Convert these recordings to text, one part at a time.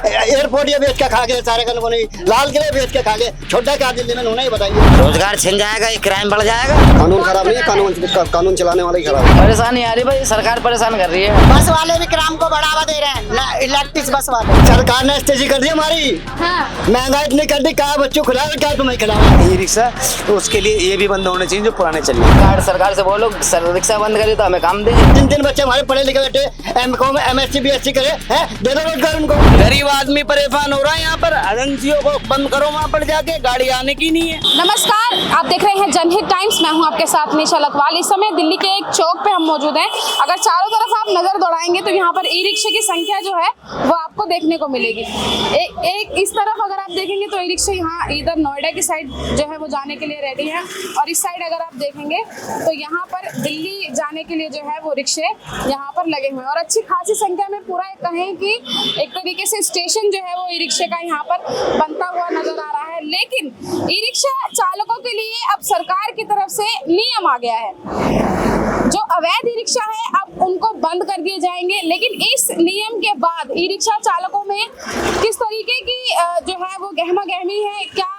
Airport ये बेच के खा गए सारे का नहीं, लाल किले बेच के खा गए, छोटा क्या दिल्ली में उन्हें बताइए। रोजगार छिन जाएगा, ये क्राइम बढ़ जाएगा। कानून खराब नहीं है, कानून चलाने वाले ही खराब है। परेशानी आ रही भाई, सरकार परेशान कर रही है। बस वाले भी क्राइम को बढ़ावा दे रहे हैं, इलेक्ट्रिक बस वाले। सरकार ने स्टेजी कर दी हमारी, महंगाई इतनी कर दी, क्या बच्चों खिलाओ क्या तुम्हें खिलाओ। ई रिक्शा तो उसके लिए ये भी बंद होने चाहिए जो पुराने चल रहे हैं। सरकार से बोलो रिक्शा बंद करे तो हमें काम दे। जिन बच्चे हमारे पढ़े लिखे बैठे एमकॉम MSc BSc करे हैं, दे दो रोजगार उनको। गरीब आदमी परेशान हो रहा है, यहाँ पर एजेंसियों को बंद करो, वहाँ पर जाके गाड़ी आने की नहीं है। नमस्कार, आप देख रहे हैं जनहित टाइम्स। मैं हूं आपके साथ निशा लखवाल। इस समय दिल्ली के एक चौक पे हम मौजूद हैं। अगर चारों तरफ आप नजर दौड़ाएंगे तो यहाँ पर ई रिक्शे की संख्या जो है वो आपको देखने को मिलेगी। एक इस तरफ अगर आप देखेंगे तो ई रिक्शे यहाँ इधर नोएडा की साइड जो है वो जाने के लिए रेडी है, और इस साइड अगर आप देखेंगे तो यहाँ पर दिल्ली जाने के लिए जो है वो रिक्शे यहाँ पर लगे हुए हैं, और अच्छी खासी संख्या में पूरा कहें कि एक तरीके से स्टेशन जो है वो ई रिक्शे का यहाँ पर बनता हुआ नजर आ रहा है। लेकिन ई रिक्शा चालकों के लिए अब सरकार की तरफ से नियम आ गया है, जो अवैध ई रिक्शा है अब उनको बंद कर दिए जाएंगे। लेकिन इस नियम के बाद ई रिक्शा चालकों में किस तरीके की जो है वो गहमा गहमी है, क्या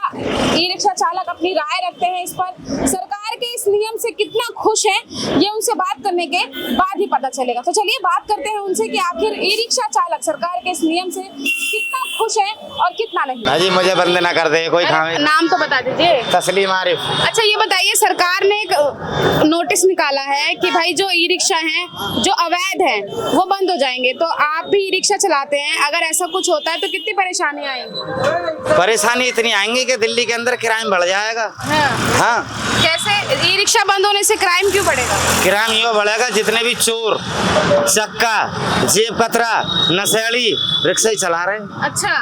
ई रिक्शा चालक अपनी राय रखते हैं इस पर, सरकार के इस नियम से कितना खुश हैं, ये उनसे बात करने के बाद ही पता चलेगा। तो चलिए बात करते हैं उनसे कि आखिर ई रिक्शा चालक सरकार के इस नियम से कितना खुश है और कितना नहीं। जी मुझे बंद ना कर दे कोई। नाम तो बता दीजिए। तस्लीम आरिफ। अच्छा ये बताइए, सरकार ने एक नोटिस निकाला है कि भाई जो ई रिक्शा हैं जो अवैध हैं वो बंद हो जाएंगे, तो आप भी ई रिक्शा चलाते हैं, अगर ऐसा कुछ होता है तो कितनी परेशानी आएगी? परेशानी इतनी आएंगी कि दिल्ली के अंदर क्राइम बढ़ जाएगा। हाँ। कैसे? ई रिक्शा बंद होने से क्राइम क्यों बढ़ेगा? क्राइम यूँ बढ़ेगा, जितने भी चोर, चक्का, जेब कतरा, नशेड़ी रिक्शा ही चला रहे हैं। अच्छा,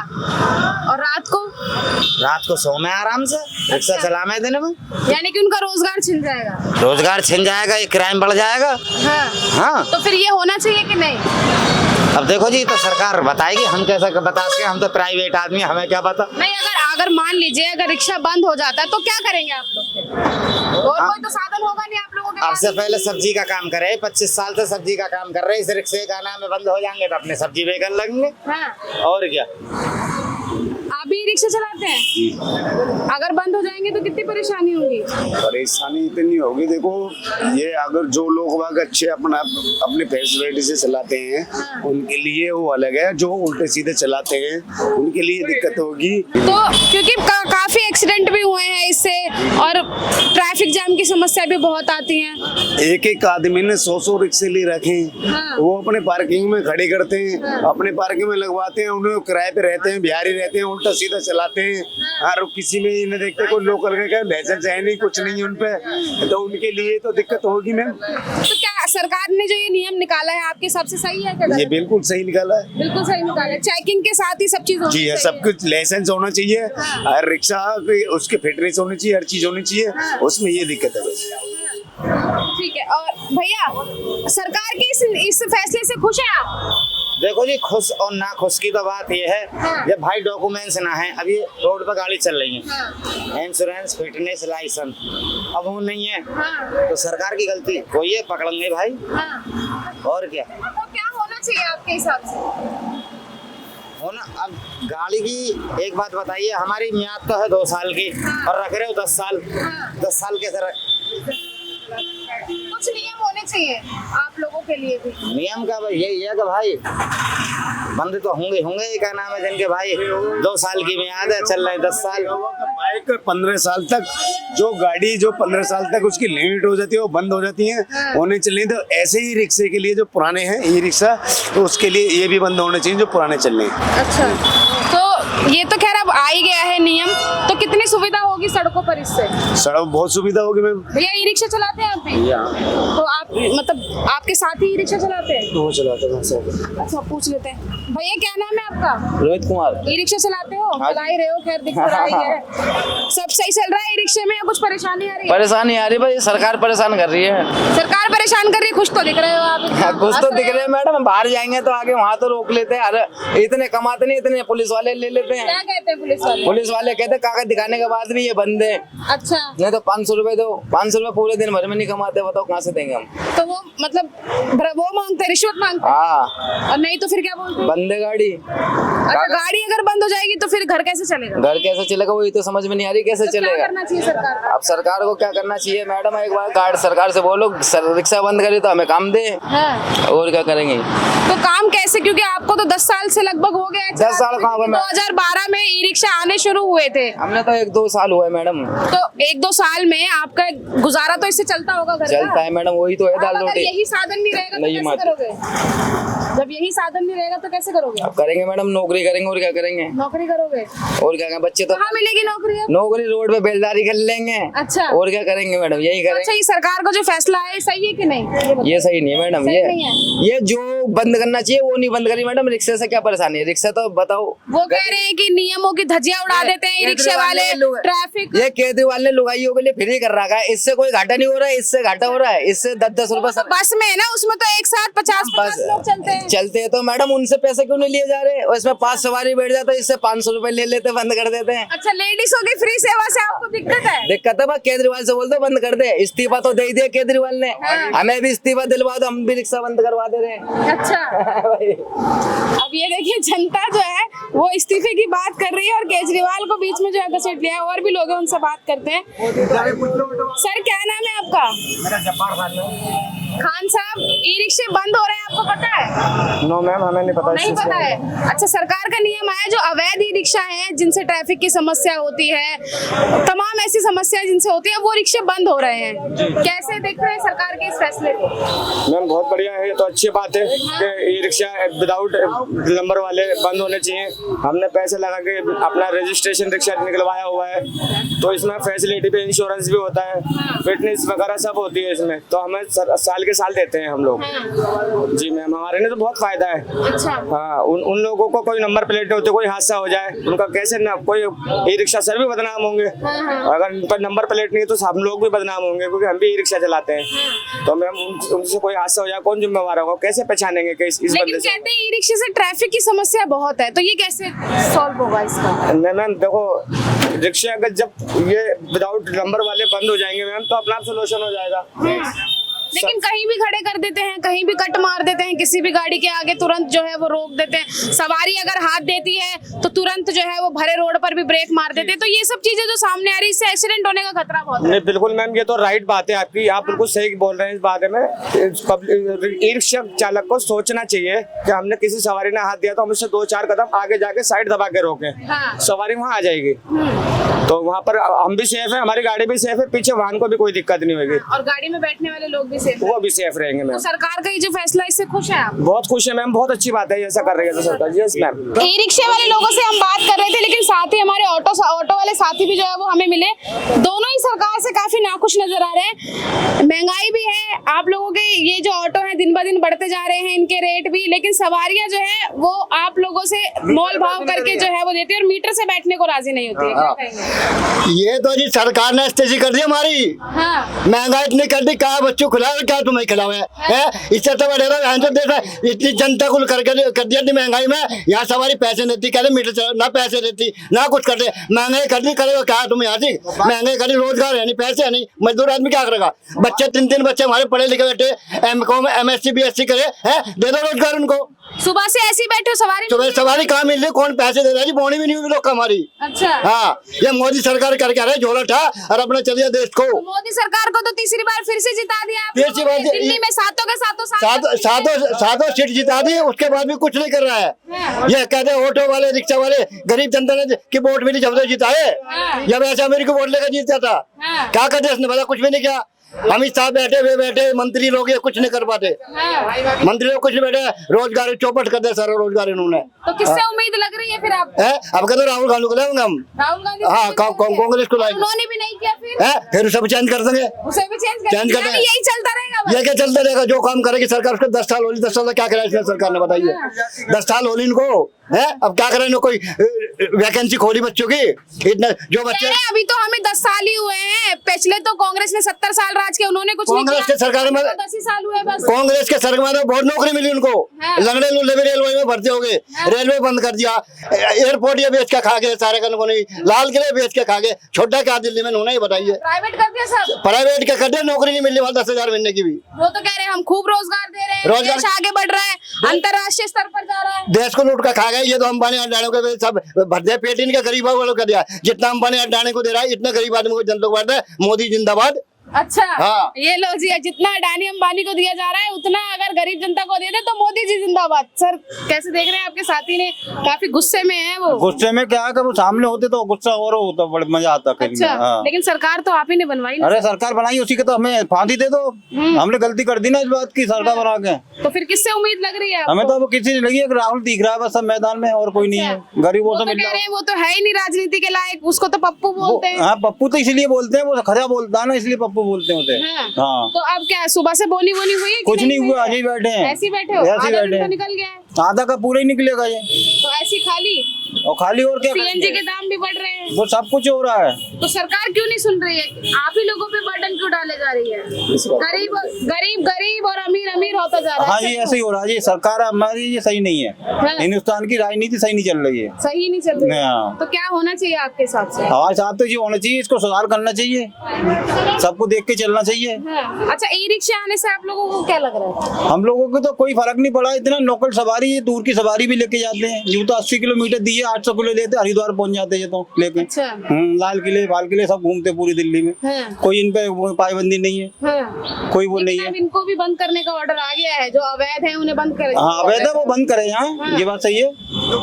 और रात को सो में आराम से रिक्शा चला में दिन में, यानी कि उनका रोजगार छिन जाएगा। रोजगार छिन जाएगा, ये क्राइम बढ़ जाएगा। हाँ। तो फिर ये होना चाहिए कि नहीं? अब देखो जी, तो सरकार बताएगी, हम कैसा बता सके, हम तो प्राइवेट आदमी, हमें क्या पता। नहीं, अगर मान लीजिए अगर रिक्शा बंद हो जाता है तो क्या करेंगे आप लोग? और कोई तो साधन होगा नहीं आप लोगों के पास। अब से पहले सब्जी का काम करे, 25 साल से सब्जी का काम कर रहे, इस रिक्शे का नाम में बंद हो जाएंगे तो अपने सब्जी बेचने लगेंगे। और क्या, आप भी रिक्शा चलाते हैं? अगर बंद हो जाएंगे तो कितनी परेशानी होगी? परेशानी इतनी होगी, देखो ये अगर जो लोग वाग अच्छे अपने फैसिलिटी से चलाते हैं उनके लिए वो अलग है, जो उल्टे सीधे चलाते हैं उनके लिए दिक्कत होगी। तो क्योंकि काफी एक्सीडेंट भी हुए हैं इससे, और ट्रैफिक जाम की समस्या भी बहुत आती है। एक आदमी ने 100 रिक्शे ले रखे हैं, वो अपने पार्किंग में खड़े करते हैं, अपने पार्किंग में लगवाते हैं, उन्हें किराए पे रहते हैं, बिहारी रहते हैं, उल्टा सीधा चलाते हैं। और किसी में इन्हें देखते कोई लोकल का लाइसेंस है नहीं, कुछ नहीं उन पे, तो उनके लिए तो दिक्कत होगी मैम। तो क्या सरकार ने जो ये नियम निकाला है आपके हिसाब से सही है क्या? ये बिल्कुल सही निकाला है, बिल्कुल सही निकाला है। चेकिंग के साथ ही सब चीज होनी जी है, सब कुछ लाइसेंस होना चाहिए, हर रिक्शा उसके फिटनेस होनी चाहिए, हर चीज होनी चाहिए, उसमें ये दिक्कत है बस। ठीक है। और भैया, सरकार के इस फैसले से खुश हैं आप? देखो जी, खुश और ना खुश की तो बात ये है, जब भाई डॉक्यूमेंट्स ना है, अभी रोड पर गाड़ी चल रही है, इंश्योरेंस, फिटनेस, लाइसेंस अब वो नहीं है, तो सरकार की गलती कोई है, पकड़ेंगे भाई। और क्या, तो क्या होना चाहिए आपके हिसाब से? होना, अब गाड़ी की एक बात बताइए, हमारी मियाद तो है 2 साल की और रख रहे हो 10 साल। 10 साल कैसे रख? कुछ नियम होने चाहिए आप लोगों के लिए भी। नियम का यही है कि भाई बंद तो होंगे, क्या नाम है जिनके भाई 2 साल की मियाद है, चल रहे हैं 10 साल। बाइक 15 साल तक, जो गाड़ी जो 15 साल तक उसकी लिमिट हो जाती है वो बंद हो जाती है, होने चाहिए। तो ऐसे ही रिक्शे के लिए जो पुराने हैं ई रिक्शा, तो उसके लिए ये भी बंद होने चाहिए जो पुराने चल रहे हैं। अच्छा, तो ये तो खैर अब आ ही गया है नियम, तो कितनी सुविधा होगी सड़कों पर इससे? सड़क बहुत सुविधा होगी मैम। भैया ई रिक्शा चलाते हैं आप भी? तो आप मतलब आपके साथ ही ई रिक्शा चलाते हैं? वो चलाते हैं। अच्छा, पूछ लेते हैं। भैया क्या नाम है आपका? रोहित कुमार। ई रिक्शा चलाते हो? चला ही रहे हो, खैर दिख तो रहा ही है। सब सही चल रहा है ई रिक्शे में या कुछ परेशानी आ रही है? परेशानी आ रही भाई, सरकार परेशान कर रही है। सरकार परेशान कर रही है, खुश तो दिख रहे हो आप। कुछ तो दिख रहे हैं मैडम, बाहर जाएंगे तो आगे वहाँ तो रोक लेते हैं, अरे इतने कमाते नहीं, इतने पुलिस वाले ले लेते रहे क्या हैं। कहते हैं पुलिस वाले? पुलिस वाले कहते हैं कागज दिखाने के बाद भी ये बंद है, अच्छा, नहीं तो 500 रुपए दो। 500 रुपए पूरे दिन भर में नहीं कमाते, बताओ कहाँ से देंगे हम। तो वो मतलब वो मांगते हैं, रिश्वत मांगते हाँ, हैं, और नहीं तो फिर क्या बोलते हैं? बंद है गाड़ी। अच्छा, गाड़ी अगर बंद हो जाएगी तो फिर घर कैसे चलेगा? घर कैसे चलेगा वही तो समझ में नहीं आ रही, कैसे तो क्या चलेगा। करना चाहिए सरकार को? अब सरकार को क्या करना चाहिए मैडम, एक बार गाड़ी सरकार से बोलो रिक्शा बंद करे तो हमें काम दे, हाँ। और क्या करेंगे। तो काम कैसे, क्योंकि आपको तो 10 साल से लगभग हो गया है। 10 साल कहाँ हुए? 2012 में ई रिक्शा आने शुरू हुए थे, हमने तो 1-2 साल हुए मैडम। तो 1-2 साल में आपका गुजारा तो इससे चलता होगा घर चलता का? है मैडम, वही तो है अब दाल अगर रोटी। यही साधन नहीं रहेगा तो नहीं कैसे मात। करोगे? जब यही साधन नहीं रहेगा तो कैसे करोगे? अब करेंगे मैडम, नौकरी करेंगे और क्या करेंगे। नौकरी करोगे? और क्या करें, बच्चे तो कहाँ मिलेगी नौकरी अब? नौकरी रोड पे बेलदारी कर लेंगे। अच्छा। और क्या करेंगे मैडम, यही अच्छा, करेंगे। ये सरकार का जो फैसला है सही है कि नहीं? ये बताओ। ये सही नहीं है मैडम, सही नहीं है। ये जो बंद करना चाहिए वो नहीं बंद करी मैडम। रिक्शे से क्या परेशानी है, रिक्शा तो बताओ। वो कह रहे हैं कि नियमों की धज्जियां उड़ा देते हैं रिक्शे वाले, ट्रैफिक। ये केजरीवाल ने लुगाइयों के लिए फ्री कर रखा है, इससे कोई घाटा नहीं हो रहा है, इससे घाटा हो रहा है। इससे 10-10 रुपए तो बस में है ना, उसमें तो एक साथ 50-50 लोग चलते हैं। चलते हैं तो मैडम उनसे पैसे क्यों नहीं लिए जा रहे, और इसमें 5 सवारी बैठ जाता है, इससे 500 रुपए ले लेते, बंद कर देते हैं। अच्छा, लेडीजों की फ्री सेवा से आपको दिक्कत है? दिक्कत है, बस केजरीवाल से बोल दो बंद कर दे। इस्तीफा तो दे दिया केजरीवाल ने, हमें भी इस्तीफा दिलवा दो, हम भी रिक्शा बंद करवा दे रहे हैं। अच्छा, अब ये देखिए जनता जो है वो इस्तीफे की बात कर रही है और केजरीवाल को बीच में जो है घसीट लिया है। और भी लोग हैं, उनसे बात करते हैं। सर, क्या नाम है आपका? मेरा जब्बार खान साहब, ई रिक्शे बंद हो रहे हैं, आपको पता है? नो मैम, हमें नहीं पता। नहीं पता है? अच्छा, सरकार का नियम आया जो अवैध ई रिक्शा है जिनसे ट्रैफिक की समस्या होती है, तमाम ऐसी समस्या जिनसे होती है, वो रिक्शे बंद हो रहे हैं। कैसे देख रहे हैं सरकार के इस फैसले को? मैम बहुत बढ़िया है, ये तो अच्छी बात है कि ई रिक्शा विदाउट नंबर वाले बंद होने चाहिए। हमने पैसे लगा के अपना रजिस्ट्रेशन रिक्शा निकलवाया हुआ है, तो इसमें फैसिलिटी पे इंश्योरेंस भी होता है, फिटनेस वगैरह सब होती है इसमें, तो हमें साल के साल देते हैं हम लोग। जी मैम, हमारे लिए तो बहुत फायदा है। अच्छा, हाँ, उन लोगों को कोई नंबर प्लेट नहीं होती, कोई हादसा हो जाए उनका कैसे ना, कोई ई रिक्शा सर भी बदनाम होंगे। अगर इन पर नंबर प्लेट नहीं है तो हम लोग भी बदनाम होंगे, क्योंकि हम भी ई रिक्शा चलाते हैं। तो मैम उनसे कोई हादसा हो जाए कौन जिम्मेवार होगा, कैसे पहचानेंगे कि इस लेकिन बंदे से। कहते हैं ई रिक्शे से ट्रैफिक की समस्या बहुत है, तो ये कैसे सॉल्व होगा इसका? नहीं मैम, देखो रिक्शा अगर जब ये विदाउट नंबर वाले बंद हो जाएंगे मैम, तो अपना आप सोल्यूशन हो जाएगा। लेकिन कहीं भी खड़े कर देते हैं, कहीं भी कट मार देते हैं, किसी भी गाड़ी के आगे तुरंत जो है वो रोक देते हैं। सवारी अगर हाथ देती है तो तुरंत जो है वो भरे रोड पर भी ब्रेक मार देते हैं। तो ये सब चीजें जो सामने आ रही है, इससे एक्सीडेंट होने का खतरा बहुत है। नहीं बिल्कुल मैम, ये तो राइट बात है आपकी, आप बिल्कुल सही बोल रहे हैं इस बारे में। ई रिक्शा चालक को सोचना चाहिए कि हमने किसी सवारी ने हाथ दिया तो हम उससे 2-4 कदम आगे जाके साइड दबा के रोकें, हाँ। सवारी वहाँ आ जाएगी, तो वहाँ पर हम भी सेफ है, हमारी गाड़ी भी सेफ है, पीछे वाहन को भी कोई दिक्कत नहीं होगी, और गाड़ी में बैठने वाले लोग भी सेफ हैं। वो भी सेफ रहेंगे तो मैम। सरकार का ये जो फैसला है, इससे खुश है आप? बहुत खुश है मैम, बहुत अच्छी बात है, ऐसा कर रही है तो सरकार। Yes ma'am. ई रिक्शे वाले लोगों से हम बात कर रहे थे, लेकिन साथ ही हमारे ऑटो वाले साथी भी जो है वो हमें मिले। दोनों ही सरकार से काफी नाखुश नजर आ रहे हैं। महंगाई भी है, आप लोगों के ये जो ऑटो हैं दिन ब दिन बढ़ते जा रहे हैं, इनके रेट भी, लेकिन सवारियां जो है वो आप लोगों से मोल भाव करके जो है वो देती है, और मीटर से बैठने को राजी नहीं होती है। क्या कहेंगे? ये तो जी सरकार ने स्थिति कर दी हमारी। हाँ, महंगाई इतनी कर दी, क्या बच्चों खिलाओ, क्या तुम्हें खिलाओ है? इससे तो बढ़ेगा इतनी जनता को कर दिया थी महंगाई में। यहाँ सवारी पैसे नहीं देती, कहते मीटर ना पैसे देती ना कुछ करते। महंगाई कर दी, करेगा क्या तुम यहाँ से? महंगाई कर दी, रोजगार है नहीं, पैसे है नहीं, मजदूर आदमी क्या करेगा? बच्चे 3 बच्चे हमारे पढ़े लिखे बैठे, M.Com MSc BSc करे हैं, दे दो रोजगार उनको। सुबह से ऐसे ही बैठे हो, सवारी सुबह सवारी कहाँ मिल रही, कौन पैसे दे रहा है जी? बोनी भी नहीं हुई लोग हमारी। अच्छा, हाँ, ये मोदी सरकार करके आ रहे झोला था और अपने चलिए देश को। मोदी सरकार को तो तीसरी बार फिर से जिता दिया आप तीसरी लोगों ने। बार दिल्ली में सातों के सातों सातों सीट जिता दी, उसके बाद भी कुछ नहीं कर रहा है। ये कहते हैं ऑटो वाले, रिक्शा वाले, गरीब जनता ने की वोट मिली जब से जिताए, जब ऐसे मेरे को वोट लेकर जीता था, क्या करते इसने पता, कुछ भी नहीं किया। अमित शाह बैठे हुए बैठे, मंत्री लोग ये कुछ नहीं कर पाते। मंत्री लोग कुछ नहीं बैठे, रोजगार चौपट कर दे सारा रोजगार इन्होंने। तो किससे उम्मीद लग रही है फिर आप? अब कहते राहुल गांधी को लाएंगे हम। राहुल गांधी? हाँ, कांग्रेस को लाएंगे। उन्होंने भी नहीं किया फिर सब चेंज कर देंगे, उसे भी चेंज चेंज कर देंगे। यही चलता रहेगा बस? ये क्या चलता रहेगा? जो काम करेगी सरकार, उसको 10 साल होली, 10 साल क्या करा इसने सरकार ने, बताइए। 10 साल होली इनको है, अब क्या करें? कोई वैकेंसी खोली बच्चों की, इतना जो बच्चे। अभी तो हमें 10 साल ही हुए हैं, पिछले तो कांग्रेस ने 70 साल राज किया, उन्होंने कुछ नहीं कांग्रेस किया। के सरकार में 10 ही साल हुए बस। कांग्रेस के सरकार में बहुत नौकरी मिली उनको, हाँ। लंगड़े लूले भी रेलवे में भर्ती हो गए, रेलवे बंद कर दिया, एयरपोर्ट ये बेच के खा गए सारे का नहीं, लाल किले बेच के खा गए, छोटा क्या दिल्ली में उन्होंने ही बताइए, प्राइवेट कर दिया सब, प्राइवेट के कर दिया, नौकरी नहीं मिली वहाँ 10,000 महीने की भी। वो तो कह रहे हैं हम खूब रोजगार दे रहे हैं, रोजगार- देश आगे बढ़ रहा है, अंतर्राष्ट्रीय स्तर पर जा रहा है। देश को लूट कर खा गए ये तो अंबानी अडानी को सब भर दिया पेट, इनके गरीब वालों को दिया, जितना अंबानी अडानी को दे रहा है इतना गरीब आदमी को जनता को बांट रहा है। मोदी जिंदाबाद। अच्छा हाँ। ये लो जी, जितना अडानी अंबानी को दिया जा रहा है उतना अगर गरीब जनता को दे दे तो मोदी जी जिंदाबाद। सर कैसे देख रहे हैं, आपके साथी ने काफी गुस्से में है वो। गुस्से में क्या है, वो सामने होते तो गुस्सा और होता, बड़ा मजा आता फिल्म अच्छा में। हाँ। लेकिन सरकार तो आप ही ने बनवाई ना। अरे सरकार बनाई उसी के तो हमें फांसी दे दो, हमने गलती कर दी ना इस बात की, सरकार बना के। तो फिर किससे उम्मीद लग रही है आपको? हमें तो अब किसी ने लगी है कि राहुल दिख रहा है बस सब मैदान में, और कोई नहीं है, गरीबों वो से तो मिल कह रहे हैं वो तो है ही नहीं राजनीति के लायक, उसको तो पप्पू बोलते हैं। हाँ पप्पू तो इसलिए बोलते हैं, वो खरा बोलता है ना, इसलिए पप्पू बोलते हैं उसे। हाँ तो अब क्या सुबह से बोनी बोनी हुई है कि कुछ नहीं हुई हुआ, है? आज ही बैठे हैं, ऐसे ही बैठे हो, ऐसे ही आधा दिन बैठे तो हैं। निकल गया है, आधा का पूरा ही निकलेगा ये, तो ऐसी खाली। और खाली और क्या सीएनजी करेंगे? के दाम भी बढ़ रहे हैं, वो सब कुछ हो रहा है। तो सरकार क्यों नहीं सुन रही है? आप ही लोगों पे बर्डन क्यों डाले जा रही है? गरीब गरीब गरीब और अमीर अमीर होता जा रहा है। हाँ ये ऐसे ही हो रहा है, ये सरकार हमारी ये सही नहीं हाँ। है, हिंदुस्तान की राजनीति सही नहीं चल रही है। सही नहीं चल रही है। हाँ। तो क्या होना चाहिए आपके हिसाब से? हमारे साथ तो ये होना चाहिए, इसको सुधार करना चाहिए, सबको देख के चलना चाहिए। हाँ। अच्छा ई रिक्शा आने से आप लोगों को क्या लग रहा है? हम लोगों को तो कोई फर्क नहीं पड़ा, इतना लोकल सवारी, ये दूर की सवारी भी लेके जाते हैं, यूं तो 80 किलोमीटर दिए 800 किलो लेते, हरिद्वार पहुंच जाते हैं तो लेके। अच्छा। लाल किले बाल किले सब घूमते पूरी दिल्ली में, हाँ। कोई इन पे पाबंदी नहीं है, हाँ। कोई वो नहीं लेकिन है। अब इनको भी बंद करने का ऑर्डर आ गया है, जो अवैध है उन्हें बंद कर। हाँ अवैध है वो बंद करे यहाँ, ये बात सही है।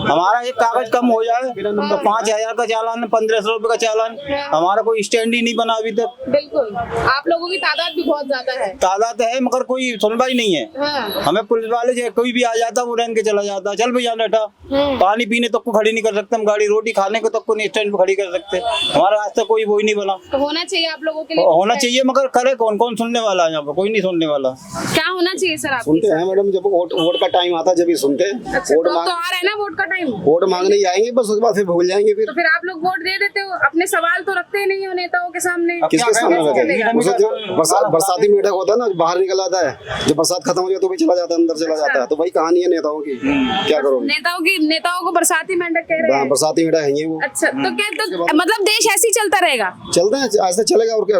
हमारा एक कागज कम हो जाए तो 5,000 का चालान, 1,500 रुपए का चालान, हमारा कोई स्टैंड ही नहीं बना अभी तक। बिल्कुल, आप लोगों की तादाद भी बहुत ज्यादा है। तादाद है मगर कोई सुनवाई नहीं है। हाँ। हमें पुलिस वाले जो कोई भी आ जाता वो रेन के चला जाता, चल भैया बेटा पानी पीने तक को खड़ी नहीं कर सकते हम, गाड़ी रोटी खाने को तक को नहीं स्टैंड पे खड़ी कर सकते, हमारा आज तक कोई वो ही नहीं बना। तो होना चाहिए आप लोगों के लिए, होना चाहिए मगर करे कौन, कौन सुनने वाला है यहाँ पे, कोई नहीं सुनने वाला। क्या होना चाहिए सर? आप सुनते हैं मैडम, जब वोट का टाइम आता है जब ही सुनते हैं। अच्छा, वोट तो मांग आ रहा है ना वोट का टाइम, वोट मांगने ही आएंगे बस, उसके बाद फिर भूल जाएंगे फिर। तो फिर आप लोग वोट दे देते हो, अपने सवाल तो रखते ही नहीं हो नेताओं के सामने। किसके सामने कैसे रखेंगे? चलेगा? उसे जो बरसाती मेढक होता है ना, बाहर निकल आता है, जब बरसात खत्म हो जाए तो भी चला जाता है, अंदर चला जाता है। तो वही कहानी है नेताओं की, क्या करोगे? नेताओं को बरसाती मेंढक कह रहे हैं। बरसाती मेढक है ये वो। अच्छा तो क्या, तो मतलब देश ऐसे ही चलता रहेगा? चलते हैं ऐसे चलेगा और क्या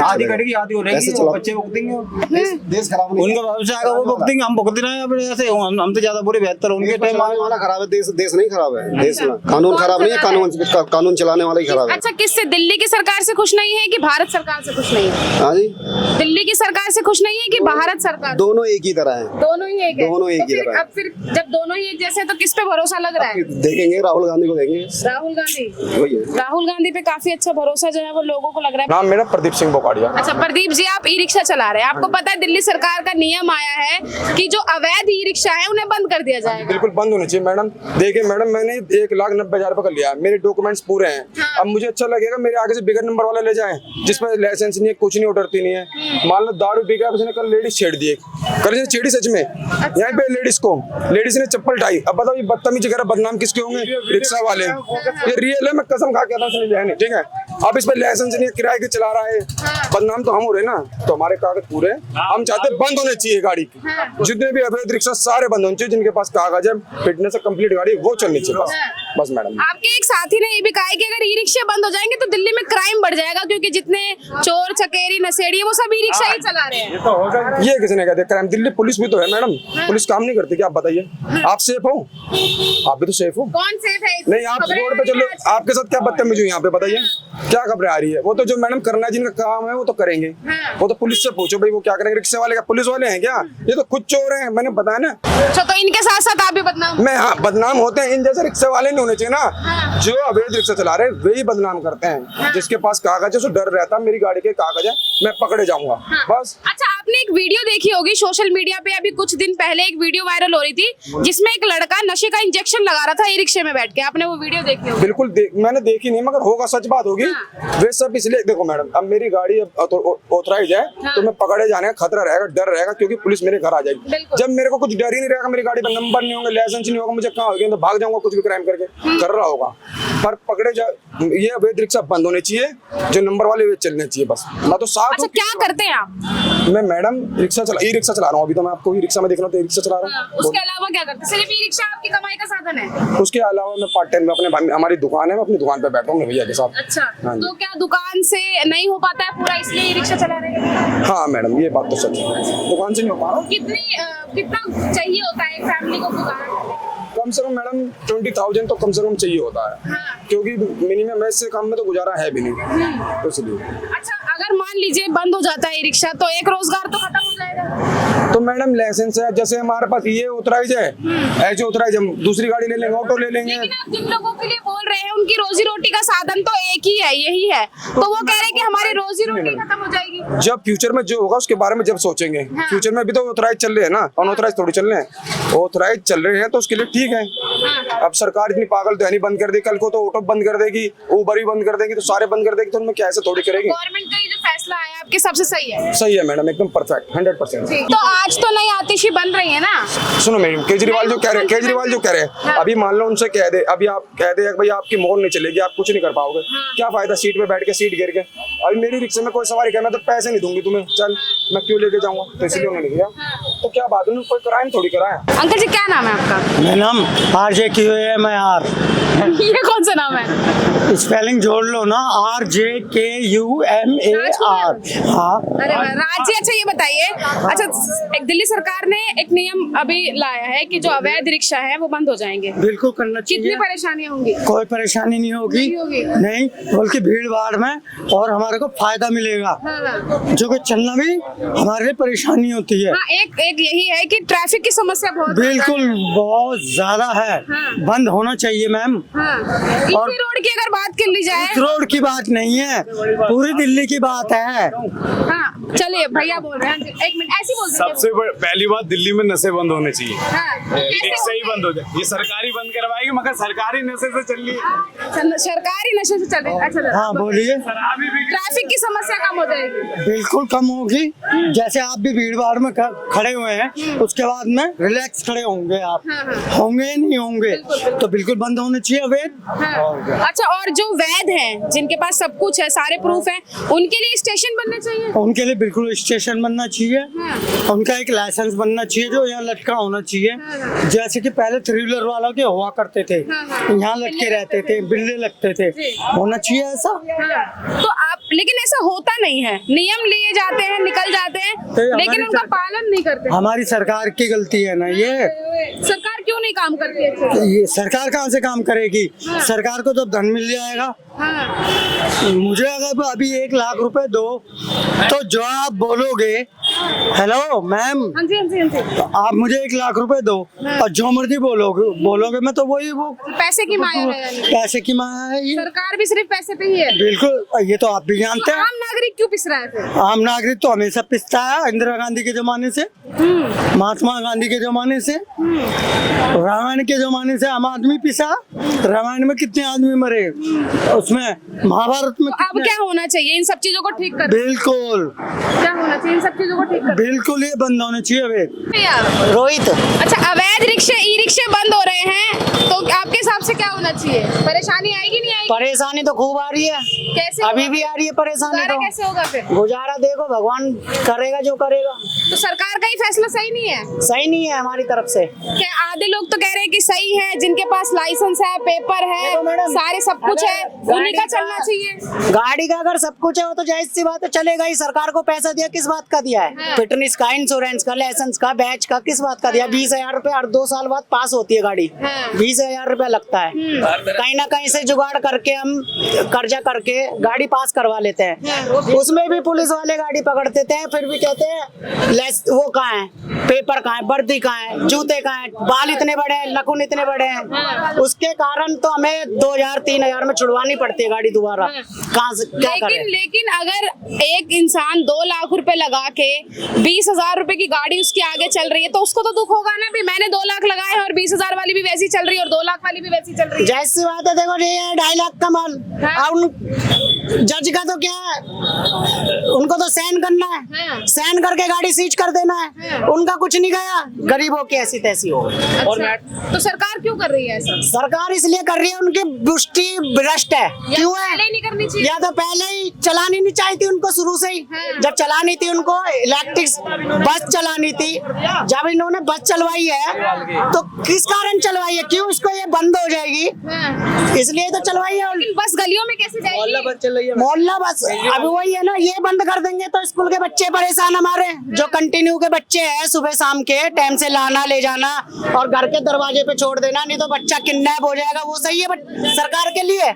आधी कटेगी आधी हो ऐसे रहेगी, चला- बच्चे भुगतेंगे, देश खराब नहीं उनका भविष्य आएगा वो भुगतेंगे, हम भुगत रहे हैं अपने ऐसे, हम तो ज्यादा बुरे बेहतर, उनके टाइम चलाने वाला खराब है, देश नहीं खराब है, देश में कानून खराब नहीं है, कानून चलाने वाला ही खराब है। अच्छा किससे, दिल्ली की सरकार से खुश नहीं है कि भारत सरकार से खुश नहीं है? हाँ जी, दिल्ली की सरकार से खुश नहीं है कि भारत सरकार? दोनों एक ही तरह है। दोनों ही एक है। दोनों एक तो ही फिर तरह है। अब फिर जब दोनों ही एक जैसे हैं, तो किस पे भरोसा लग रहा है? देखेंगे राहुल गांधी को देंगे, राहुल गांधी। वही है। राहुल गांधी पे काफी अच्छा भरोसा जो है वो लोगों को लग रहा है। नाम मेरा प्रदीप सिंह बोकाड़िया। अच्छा प्रदीप जी, आप ई रिक्शा चला रहे हैं, आपको पता है दिल्ली सरकार का नियम आया है कि जो अवैध ई रिक्शा है उन्हें बंद कर दिया जाएगा। बिल्कुल बंद होनी चाहिए मैडम। देखिए मैडम, मैंने 1,90,000 रुपए का लिया, मेरे डॉक्यूमेंट्स पूरे हैं। अब मुझे अच्छा लगेगा मेरे आगे से बिगर नंबर वाला ले जाएं, जिसमें लाइसेंस नहीं है, कुछ नहीं, उतरती नहीं है। मान लो दारू पी के उसने कल लेडीज छेड़ दी, कल इसने छेड़ी सच में यहाँ पे लेडीज को, लेडीज ने चप्पल उठाई। अब बताओ ये बदतमीजी कर, बदनाम किसके होंगे? रिक्शा वाले। ये रियल है, मैं कसम खा के आता हूँ, नहीं ठीक है। अब इस पे लाइसेंस नहीं है, किराए के चला रहा है, बदनाम तो हम हो रहे ना। तो हमारे कागज पूरे हैं, हम चाहते हैं बंद होने चाहिए गाड़ी की, जितने भी अवैध रिक्शा सारे बंद होने चाहिए, जिनके पास कागज है, फिटनेस कंप्लीट गाड़ी वो चलनी चाहिए बस मैडम। आपके एक साथी ने ये भी कहा है कि अगर ई रिक्शे बंद हो जाएंगे तो दिल्ली में क्राइम बढ़ जाएगा, क्योंकि जितने चोर चकेरी नशेड़ी वो सब ई रिक्शा ही चला रहे हैं। ये किसने कहते क्राइम? दिल्ली पुलिस भी तो है मैडम, पुलिस काम नहीं करती क्या? आप बताइए, आप सेफ हो? आप भी तो सेफ हो। कौन सेफ है? नहीं, आप रोड पे चलो, आपके साथ क्या बदतमीजी हुई यहाँ पे बताइए, क्या खबरें आ रही है? वो तो जो मैडम करना है, जिनका काम है वो तो करेंगे। वो तो पुलिस से पूछो भाई वो क्या करेंगे। रिक्शे वाले क्या पुलिस वाले हैं क्या? ये तो खुद चोर हैं, मैंने बताया ना। अच्छा तो इनके साथ साथ आप भी बदनाम? मैं हाँ बदनाम होते हैं, इन जैसे रिक्शे वाले नहीं होने चाहिए ना। जो अवैध रिक्शा चला रहे हैं वही बदनाम करते हैं। जिसके पास कागज है उसको डर रहता है, मेरी गाड़ी के कागज है, मैं पकड़े जाऊंगा बस। अच्छा आपने एक वीडियो देखी होगी सोशल मीडिया पे, अभी कुछ दिन पहले एक वीडियो वायरल हो रही थी जिसमें एक लड़का नशे का इंजेक्शन लगा रहा था ई रिक्शे में बैठ के, आपने वो वीडियो देखी होगी? बिल्कुल मैंने देखी नहीं, मगर होगा, सच बात होगी। वे सब इसलिए देखो मैडम, अब मेरी गाड़ी ऑथराइज है तो मैं पकड़े जाने का खतरा रहेगा, डर रहेगा, क्योंकि पुलिस मेरे घर आ जाएगी। जब मेरे को कुछ डर ही नहीं रहेगा, मेरी गाड़ी पर नंबर नहीं होंगे, लाइसेंस नहीं होगा, मुझे कहाँ होगी तो भाग जाऊंगा कुछ भी क्राइम करके कर रहा होगा। पर पकड़े जा, ये अवैध रिक्शा बंद होने चाहिए, जो नंबर वाले वे चलने चाहिए बस। मैं तो साथ अच्छा, क्या करते हैं आप? मैं मैडम ई रिक्शा चला रहा हूँ। अभी तो मैं आपको ई रिक्शा में देख रहा हूँ, तो ई रिक्शा चला रहा हूँ। उसके अलावा क्या करते हैं? सिर्फ ई रिक्शा आपकी कमाई का साधन है? उसके अलावा मैं पार्ट टाइम में अपने हमारी दुकान है, मैं अपनी दुकान पे बैठा हूँ भैया के साथ। अच्छा, हाँ तो क्या दुकान से नहीं हो पाता है पूरा, इसलिए ई रिक्शा चला रहे हैं? हाँ मैडम, ये बात तो सच है, दुकान से नहीं हो पा रहा। कितना चाहिए होता है एक फैमिली को गुजारा? कम से कम मैडम 20,000 तो कम से कम चाहिए होता है। हाँ। क्योंकि मिनिमम इससे कम में तो गुजारा है भी नहीं, तो इसलिए। अच्छा, अगर मान लीजिए बंद हो जाता है ई रिक्शा, तो एक रोजगार तो खत्म हो जाएगा। तो मैडम लाइसेंस है, जैसे हमारे पास ये उतराइज है, ऐसे उतराइज हम दूसरी गाड़ी ले लेंगे, ऑटो ले लेंगे। लेकिन आप जिन लोगों के लिए बोल रहे हैं उनकी रोजी रोटी का साधन तो एक ही है, यही है, तो वो कह रहे हैं कि हमारी रोजी रोटी खत्म हो जाएगी। जब फ्यूचर में जो होगा उसके बारे में जब सोचेंगे। हाँ। फ्यूचर में भी तो ऑथराइज चल रहे हैं ना, अनऑथराइज थोड़ी चल रहे हैं। ऑथराइज चल रहे हैं तो उसके लिए ठीक है। हाँ। अब सरकार इतनी पागल तो है नहीं, बंद कर देगी कल को, तो ऑटो बंद कर देगी, उबर भी बंद कर देगी, तो सारे बंद कर देगी, तो उनमें क्या ऐसे थोड़ी करेगी। गवर्नमेंट का ये जो फैसला आया आपके सबसे सही है? सही है मैडम, एकदम परफेक्ट, 100%। तो आज तो नई आतिशी बन रही है ना? सुनो मैडम, केजरीवाल जो कह रहे हैं, हाँ। अभी मान लो उनसे कह दे, अभी आप कह दे भाई आपकी मोहर नहीं चलेगी, आप कुछ नहीं कर पाओगे, क्या फायदा सीट पे बैठ के, सीट गिर के। अभी मेरी रिक्शे में कोई सवारी करना तो पैसे नहीं दूंगी तुम्हें, चल मैं क्यों लेके जाऊंगा, तो इसलिए उन्होंने किया। तो क्या बात है, कोई क्राइम थोड़ी कराया। अंकल जी, क्या नाम है आपका? मेरा नाम RJQAMIR। ये कौन सा नाम है? स्पेलिंग जोड़ लो ना, RJQMAR। हाँ, अरे वाह, राज्य। अच्छा, ये बताइए, अच्छा एक दिल्ली सरकार ने एक नियम अभी लाया है कि जो अवैध रिक्शा है वो बंद हो जाएंगे। बिल्कुल करना चाहिए। कितनी परेशानियां होंगी? कोई परेशानी नहीं होगी, नहीं, बल्कि भीड़ भाड़ में और हमारे को फायदा मिलेगा। हाँ। जो कि चलना भी हमारे लिए परेशानी होती है। हाँ, एक यही है कि ट्रैफिक की समस्या बहुत बिल्कुल बहुत ज्यादा है। हाँ। बंद होना चाहिए मैम। हाँ। और इसी रोड की अगर बात कर ली जाए, इस रोड की बात नहीं है, पूरी दिल्ली की बात है। हाँ, चलिए भैया बोल रहे हैं, एक मिनट ऐसी बोल दीजिए। सबसे पहली बात, दिल्ली में नशे बंद होने चाहिए। हाँ, कैसे रिक्शा ही बंद हो जाए, ये सरकारी बंद करवाएगी, मगर सरकारी नशे से चल रही है, सरकारी नशे से चल रही है। अच्छा, हाँ बोलिए। ट्रैफिक की समस्या कम हो जाएगी। बिल्कुल कम होगी, जैसे आप भी भीड़ भाड़ में खड़े हुए हैं, उसके बाद में रिलैक्स खड़े होंगे आप। हाँ। होंगे नहीं होंगे, तो बिल्कुल बंद होने चाहिए अवैध। हाँ। अच्छा, और जो वैध हैं, जिनके पास सब कुछ है, सारे प्रूफ हैं, उनके लिए स्टेशन बनने चाहिए? उनके लिए बिल्कुल स्टेशन बनना चाहिए। उनका एक लाइसेंस बनना चाहिए जो यहाँ लटका होना चाहिए। जैसे कि पहले 3 व्हीलर वालों के हुआ करते थे, यहाँ लटके रहते थे, बिल्ले लगते थे, होना चाहिए ऐसा। तो आप, लेकिन ऐसा होता नहीं है, नियम लिए जाते हैं, निकल जाते हैं, लेकिन उनका पालन नहीं करते। हमारी सरकार की गलती है ना ये। सरकार क्यों नहीं काम करती है? ये सरकार कहाँ से काम करेगी? सरकार को जब धन मिल जाएगा। मुझे अगर अभी 1 लाख रुपए दो, तो जो आप बोलोगे, हेलो मैम, हाँ जी, हाँ जी, हाँ जी, आप मुझे 1 लाख रुपए दो और जो मर्जी बोलोगे मैं तो वही वो पैसे की माया है यानी। पैसे की माया है ये। सरकार भी सिर्फ पैसे पे ही है। बिल्कुल, ये तो आप भी जानते हैं। आम नागरिक क्यों पिस रहा है फिर? आम नागरिक तो हमेशा पिसता है, इंदिरा गांधी के जमाने से, महात्मा गांधी के जमाने से, रामायण के जमाने से आम आदमी पिसा। रामायण में कितने आदमी मरे, उसमें महाभारत में तो अब क्या होना चाहिए? इन सब चीजों को ठीक कर, बिल्कुल क्या होना चाहिए? इन सब चीजों को ठीक कर, बिल्कुल ये बंद होने चाहिए अवैध। रोहित। अच्छा, अवैध रिक्शे, ई रिक्शे बंद हो रहे हैं, तो आपके हिसाब से क्या होना चाहिए? परेशानी आएगी नहीं आएगी? परेशानी तो खूब आ रही है, कैसे अभी होगा? भी आ रही है परेशानी। गुजारा तो कैसे होगा फिर? गुजारा देखो, भगवान करेगा जो करेगा। तो सरकार का ही फैसला सही नहीं है? सही नहीं है हमारी तरफ से। क्या आधे लोग तो कह रहे हैं कि सही है, जिनके पास लाइसेंस है, पेपर है, सारे सब कुछ है, उन्हीं का चलना चाहिए। गाड़ी का अगर सब कुछ है वो तो जाहिर सी बात है, चलेगा ही। सरकार को पैसा दिया, किस बात का दिया है? फिटनेस का, इंश्योरेंस का, लाइसेंस का, बैच का, किस बात का दिया? 20,000 रुपए हर 2 साल बाद पास होती है गाड़ी। 20,000 रुपए लगता है। कहीं ना कहीं से जुगाड़ करके हम कर्जा करके गाड़ी पास करवा लेते हैं। उसमें भी पुलिस वाले गाड़ी पकड़ देते हैं, फिर भी कहते हैं वो कहाँ है, पेपर कहाँ है, वर्दी कहाँ है, जूते कहाँ है, बाल इतने बड़े हैं, नखून इतने बड़े हैं। उसके कारण तो हमें 2,000-3,000 में छुड़वानी पड़ती है गाड़ी दोबारा। कहाँ से क्या करें? लेकिन अगर एक इंसान 2 लाख रुपए लगा के 20,000 रुपए की गाड़ी उसकी आगे चल रही है, तो उसको तो दुख होगा ना भी मैंने 2 लाख लगाए और 20,000 वाली भी वैसी चल रही है और 2 लाख वाली भी वैसी चल रही है। जैसी बात है, देखो ये 2.5 लाख का माल, जज का तो क्या है, उनको तो सहन करना है, सहन करके गाड़ी सीज कर देना है, उनका कुछ नहीं गया, गरीबों की ऐसी तैसी हो। अच्छा, तो सरकार क्यों कर रही है ऐसा? सरकार इसलिए कर रही है, उनकी दृष्टि भ्रष्ट है। क्यों है? पहले ही नहीं करनी चाहिए। या तो पहले ही चलानी नहीं चाहिए थी उनको शुरू से ही, जब चलानी थी उनको इलेक्ट्रिक बस चलानी थी, जब इन्होंने बस चलवाई है तो किस कारण चलवाई है, क्यों इसको ये बंद हो जाएगी, इसलिए तो चलवाई है। लेकिन बस गलियों में कैसे जाएगी? मोहल्ला बस अभी वही है ना, ये बंद कर देंगे तो स्कूल के बच्चे परेशान, हमारे जो कंटिन्यू के बच्चे हैं सुबह शाम के टाइम से लाना ले जाना और घर के दरवाजे पे छोड़ देना, नहीं तो बच्चा किडनैप हो जाएगा। वो सही है सरकार के लिए,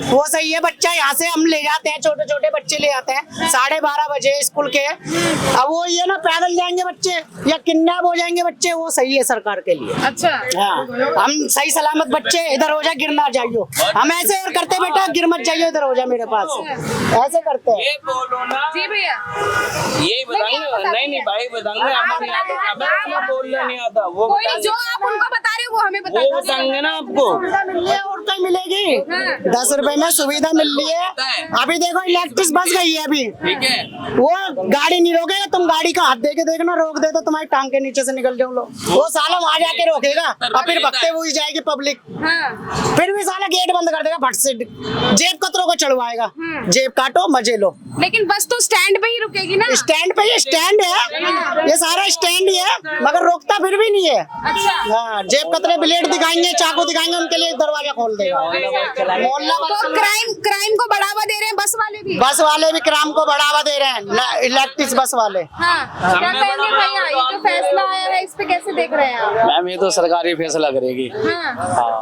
वो सही है। बच्चा यहाँ से हम ले जाते हैं, छोटे छोटे बच्चे ले आते हैं 12:30 बजे स्कूल के, अब वो ये ना पैदल जाएंगे बच्चे या किडनैप हो जाएंगे बच्चे, वो सही है सरकार के लिए। अच्छा, हाँ, हम सही सलामत बच्चे इधर हो जा, गिर ना जाइयो, हम ऐसे और करते बेटा, गिर मत जाइयो, इधर हो जा मेरे पास, ऐसे करते हैं। जी भैया, यही बताएंगे। नहीं भाई बताएंगे, हमें बोलना नहीं आता। वो कोई नहीं, जो आप उनको बता रहे हो वो हमें वो बताएंगे ना आपको। सुविधा मिल रही है और कहीं मिलेगी, 10 रुपए में सुविधा मिल रही है। अभी देखो इलेक्ट्रिक बस गई है अभी, ठीक है, वो गाड़ी नहीं रोकेगा, तुम गाड़ी का हाथ दे के देखना, रोक दे तो तुम्हारी टांग के नीचे से निकल जाओ लोग, वो साला वहां जाके रोकेगा और फिर भगते हुई जाएगी पब्लिक, फिर भी साला गेट बंद कर देगा फट से, जेब कतरों को चढ़वाएगा, जेब काटो मजे लो। लेकिन बस तो स्टैंड पे ही रुकेगी ना? स्टैंड पे, ये स्टैंड है, ये सारा स्टैंड ही है, मगर रोकता फिर भी नहीं है। अच्छा, हाँ, जेब कतरे ब्लेड दिखाएंगे, चाकू दिखाएंगे, उनके लिए दरवाजा खोल देगा। मोहल्ला तो क्राइम को बढ़ावा दे रहे हैं बस वाले भी क्राइम को बढ़ावा दे रहे हैं, इलेक्ट्रिक बस वाले। हाँ, क्या कहेंगे भैया, ये जो फैसला आया है इस पे कैसे देख रहे हैं आप? मैम ये तो सरकारी फैसला करेगी। हाँ,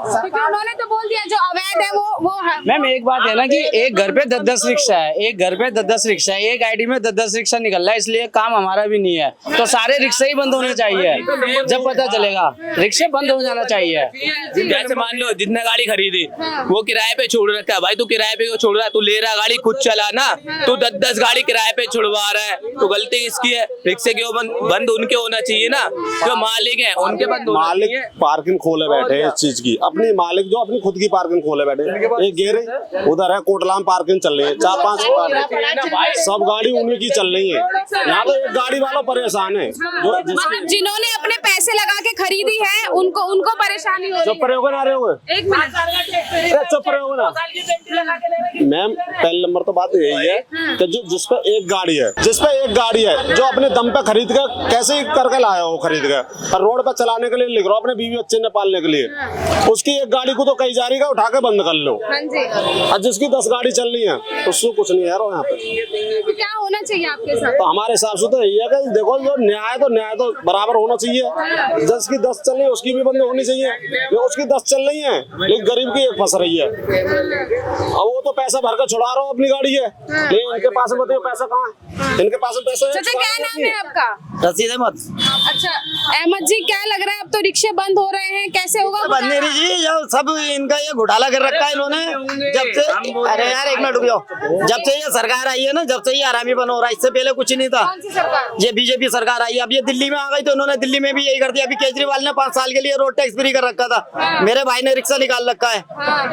क्योंकि उन्होंने तो बोल दिया जो अवैध है वो है। मैम एक बात है ना कि एक घर पे 10-10 रिक्शा है, एक घर पे 10-10 रिक्शा है, एक आईडी में 10-10 रिक्शा निकल रहा है, इसलिए काम हमारा भी नहीं है, तो सारे रिक्शा ही बंद होने चाहिए। जब पता चलेगा रिक्शे बंद हो जाना चाहिए। जैसे मान लो जितने गाड़ी खरीदी वो किराए पे छोड़ रखा है, भाई तू किराए पे क्यों छोड़ रहा है, तू ले रहा गाड़ी खुद चला ना, तू 10-10 गाड़ी किराए पे छुड़वा रहा है, तो गलती किसकी है? रिक्शे क्यों बंद उनके होना चाहिए ना, जो मालिक है उनके बंद होना मालिक चाहिए। पार्किंग खोले बैठे हैं इस चीज की, अपनी मालिक जो अपनी खुद की पार्किंग खोले बैठे हैं। एक गेरे उधर है कोटलाम पार्किंग चल रही है, 4-5 सब गाड़ी उन्हीं की चल रही है, यहाँ तो एक गाड़ी वाला परेशान है, मतलब जिन्होंने अपने पैसे लगा के खरीदी है उनको परेशानी हो रही चुप रहे होगे ना, रहे होगे, है। एक मिनट, चुप रहे होगे ना मैम। पहले नंबर तो बात यही है कि जो जिस पे एक गाड़ी है जो अपने दम पे खरीद कर कैसे ही करके लाया हो, खरीद कर और रोड पर चलाने के लिए लिख रहा हो, अपने बीवी बच्चे ने पालने के लिए, उसकी एक गाड़ी को तो कई जा रही है, उठा के बंद कर लो। हाँ जी, और जिसकी 10 गाड़ी चल रही है उसको कुछ नहीं है यहाँ पे। तो क्या होना चाहिए आपके साथ? तो हमारे हिसाब से तो यही है कि देखो जो न्याय तो बराबर होना चाहिए, जिसकी 10 चल रही है उसकी भी बंद होनी चाहिए, जो उसकी 10 चल रही है लेकिन गरीब की एक फंस रही है, अब वो तो पैसा भर कर छुड़ा रहा हो अपनी गाड़ी है, लेकिन इनके पास में बताइए पैसा कहाँ है, इनके पास में पैसा है। चाचा क्या नाम है आपका? रसीद अहमद। अच्छा अहमद जी, क्या लग रहा है अब तो रिक्शे बंद हो रहे हैं, कैसे होगा? बंदे नहीं जी, जब सब इनका ये घोटाला कर रखा है इन्होंने, जब से, अरे यार एक मिनट रुक जाओ, जब से ये सरकार आई है ना, जब से ये आरामी बन हो रहा है, इससे पहले कुछ नहीं था। कौन सी सरकार? ये बीजेपी सरकार आई, अब ये दिल्ली में आ गई तो इन्होंने दिल्ली में भी यही कर दिया। अभी केजरीवाल ने 5 साल के लिए रोड टैक्स फ्री कर रखा था, मेरे भाई ने रिक्शा निकाल रखा है,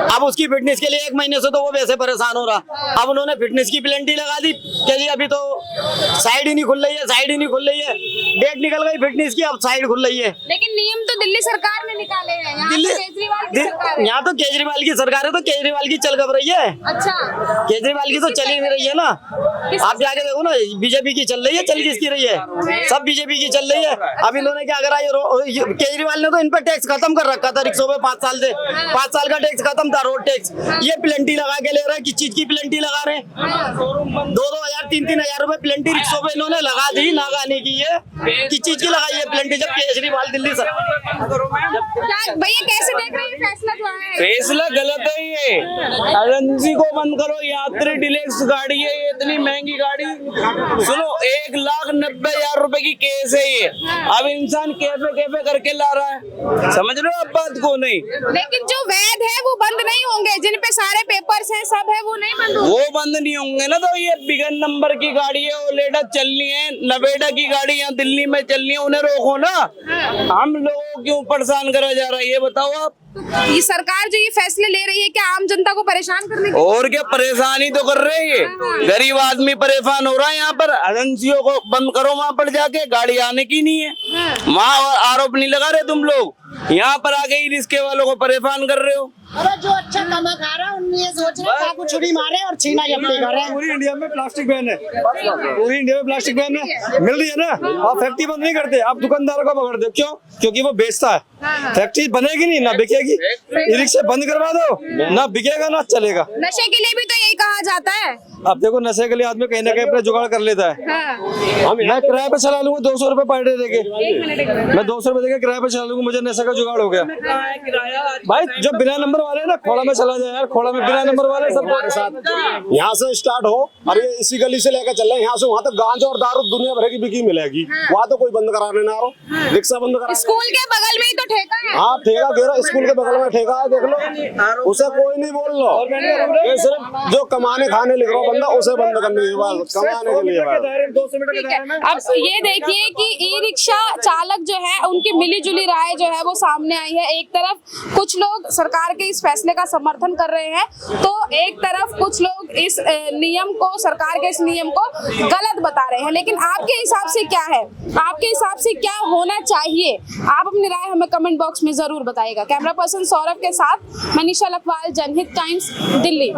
अब उसकी फिटनेस के लिए 1 महीने से तो वो वैसे परेशान हो रहा, अब उन्होंने फिटनेस की प्लेंटी लगा दी कि जी अभी तो साइड ही नहीं खुल रही है, डेट निकल गई फिटनेस की, अब साइड खुल रही है। लेकिन नियम तो दिल्ली सरकार ने निकाले हैं, यहाँ दिल्ली तो केजरीवाल की सरकार है। यहाँ तो केजरीवाल की सरकार है, तो केजरीवाल की चल कब रही है? अच्छा, केजरीवाल की तो चल ही नहीं रही है ना, आप जाके देखो ना, बीजेपी की चल रही है, चल किसकी रही है? सब बीजेपी की चल रही है। अब इन्होंने क्या करा, केजरीवाल ने तो इन पर टैक्स खत्म कर रखा था रिक्शों पे 5 साल से, 5 साल का टैक्स खत्म था रोड टैक्स, ये प्लेंटी लगा के ले रहे हैं, किस चीज की प्लेंटी लगा रहे हैं? 2-2 हजार 3-3 हजार रुपए प्लेंटी रिक्शों पे इन्होंने लगा दी, ना गाने की, ये किस चीज की लगाई है प्लेंटी, जब केजरीवाल दिल्ली सर। भैया कैसे देख रहे हैं फैसला जो आया है? फैसला गलत है ये, एजेंसी को बंद करो, यात्री डिलेक्स गाड़ी है ये, इतनी महंगी गाड़ी, सुनो 1,90,000 रुपए की केस है ये, अब इंसान कैफे करके ला रहा है, समझ रहे हो अब बात को? नहीं, लेकिन जो वैध है वो बंद नहीं होंगे, जिन पे सारे पेपर्स हैं सब है वो नहीं बंद होंगे। वो बंद नहीं होंगे ना, तो ये बिगन नंबर की गाड़ी है, वो लेडा चलनी है, नवेडा की गाड़ी यहाँ दिल्ली में चलनी है, उन्हें रोको हो ना, हम लोगों को क्यों परेशान करा जा रहा है ये बताओ आप। ये सरकार जो ये फैसले ले रही है क्या आम जनता को परेशान करने के? और क्या परेशानी तो कर रहे हैं, गरीब आदमी परेशान हो रहा है। यहाँ पर एजेंसियों को बंद करो, वहाँ पर जाके गाड़ी आने की नहीं है, वहाँ आरोप नहीं लगा रहे तुम लोग, यहाँ पर आके ही रिक्शे वालों को परेशान कर रहे हो। अरे जो अच्छा कमा खा रहा है उनमें ये सोच रहे हैं आपको छुरी मारे और छीना जब्ती करे। पूरी इंडिया में प्लास्टिक बैन है, पूरी इंडिया में प्लास्टिक बैन है, मिल रही है ना। आप फैक्ट्री बंद नहीं करते, आप दुकानदारों को पकड़ दो, क्यों? क्योंकि वो बेचता है। फैक्ट्री बनेगी नहीं, ना बिकेगी। ई रिक्शा बंद करवा दो, ना बिकेगा ना चलेगा। नशे के लिए भी तो यही कहा जाता है। अब देखो नशे के लिए आदमी कहीं ना कहीं अपना जुगाड़ कर लेता है। मैं किराए पे चला लूंगा 200 रुपए पर डे देके, मैं 200 रुपए देके किराए पे चला लूंगा, मुझे नशे का जुगाड़ हो गया। भाई जो बिना नंबर वाले ना खोड़ा में चला जाए यार, खोड़ा में बिना नंबर वाले सब यहाँ से स्टार्ट हो, अरे इसी गली से लेकर चल रहे हैं, यहाँ से वहाँ तक गांजा और दारू दुनिया भर की बिकी मिलेगी। वहाँ तो कोई बंद कराने ना रहो, रिक्शा बंद करा। स्कूल के बगल में ही तो ठेका है। हाँ ठेका दे रहा, स्कूल के बगल में ठेका है, देख लो, उसे कोई नहीं बोल लो। ये सिर्फ जो कमाने खाने लिख रहा बंदा उसे बंद करने की बात, कमाने के लिए बात। अब ये देखिए कि ई रिक्शा चालक जो है उनकी मिली जुली राय जो है वो सामने आई है। एक तरफ कुछ लोग सरकार के इस फैसले का समर्थन कर रहे हैं, तो एक तरफ कुछ लोग इस नियम को, सरकार के इस नियम को गलत बता रहे हैं। लेकिन आपके हिसाब से क्या है, आपके हिसाब से क्या होना चाहिए? आप अपनी राय हमें कमेंट बॉक्स में जरूर बताइएगा। कैमरा पर्सन सौरभ के साथ मनीषा लखवाल, जनहित टाइम्स, दिल्ली।